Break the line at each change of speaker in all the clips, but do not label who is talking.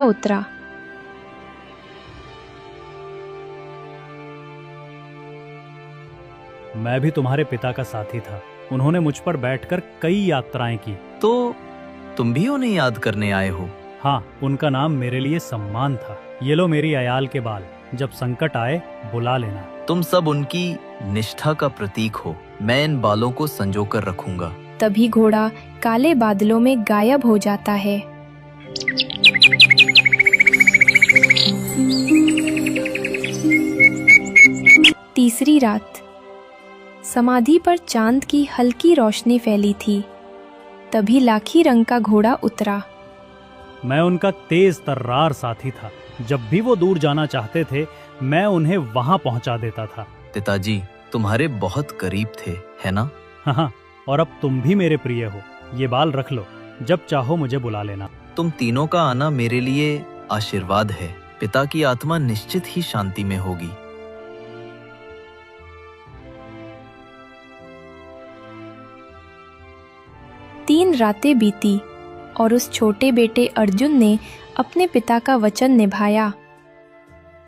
उतरा।
मैं भी तुम्हारे पिता का साथी था। उन्होंने मुझ पर बैठकर कई यात्राएं की।
तो तुम भी उन्हें याद करने आए हो?
हाँ, उनका नाम मेरे लिए सम्मान था। ये लो मेरी अयाल के बाल, जब संकट आए बुला लेना।
तुम सब उनकी निष्ठा का प्रतीक हो। मैं इन बालों को संजो कर रखूंगा।
तभी घोड़ा काले बादलों में गायब हो जाता है। तीसरी रात। समाधि पर चांद की हल्की रोशनी फैली थी। तभी लाखी रंग का घोड़ा उतरा।
मैं उनका तेज तर्रार साथी था। जब भी वो दूर जाना चाहते थे, मैं उन्हें वहां पहुंचा देता था।
पिताजी तुम्हारे बहुत करीब थे, है ना?
हाँ, और अब तुम भी मेरे प्रिय हो। ये बाल रख लो, जब चाहो मुझे बुला लेना।
तुम तीनों का आना मेरे लिए आशीर्वाद है। पिता की आत्मा निश्चित ही शांति में होगी।
तीन रातें बीती और उस छोटे बेटे अर्जुन ने अपने पिता का वचन निभाया।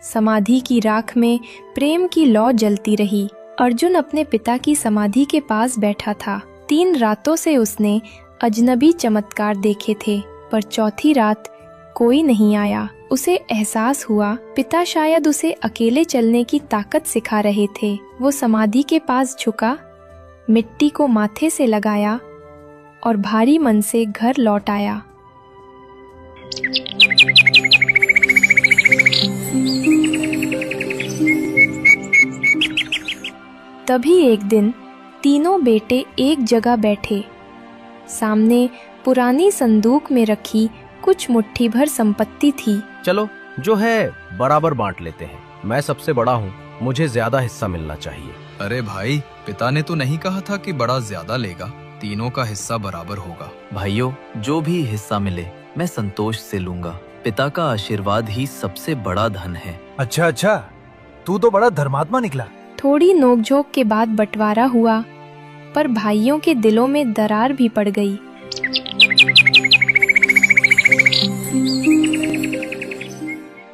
समाधि की राख में प्रेम की लौ जलती रही। अर्जुन अपने पिता की समाधि के पास बैठा था। 3 रातों से उसने अजनबी चमत्कार देखे थे, पर चौथी रात कोई नहीं आया। उसे एहसास हुआ पिता शायद उसे अकेले चलने की ताकत सिखा रहे थे। वो समाधि के पास झुका, मिट्टी को माथे से लगाया और भारी मन से घर लौट आया। तभी एक दिन तीनों बेटे एक जगह बैठे। सामने पुरानी संदूक में रखी कुछ मुट्ठी भर संपत्ति थी।
चलो जो है बराबर बांट लेते हैं। मैं सबसे बड़ा हूँ, मुझे ज्यादा हिस्सा मिलना चाहिए।
अरे भाई, पिता ने तो नहीं कहा था कि बड़ा ज्यादा लेगा। तीनों का हिस्सा बराबर होगा।
भाइयों, जो भी हिस्सा मिले मैं संतोष से लूंगा। पिता का आशीर्वाद ही सबसे बड़ा धन है।
अच्छा, तू तो बड़ा धर्मात्मा निकला।
थोड़ी नोकझोंक के बाद बंटवारा हुआ, पर भाइयों के दिलों में दरार भी पड़ गई।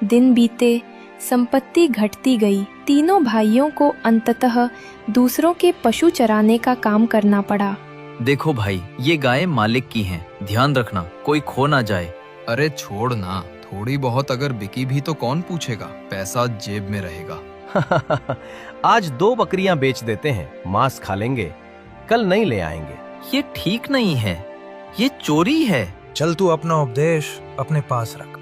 दिन बीते, संपत्ति घटती गई। तीनों भाइयों को अंततः दूसरों के पशु चराने का काम करना पड़ा।
देखो भाई, ये गायें मालिक की हैं, ध्यान रखना कोई खो ना जाए।
अरे छोड़ ना, थोड़ी बहुत अगर बिकी भी तो कौन पूछेगा, पैसा जेब में रहेगा।
आज 2 बकरियां बेच देते हैं, मांस खा लेंगे, कल नहीं ले आएंगे।
ये ठीक नहीं है, ये चोरी है।
चल तू अपना उपदेश अपने पास रख।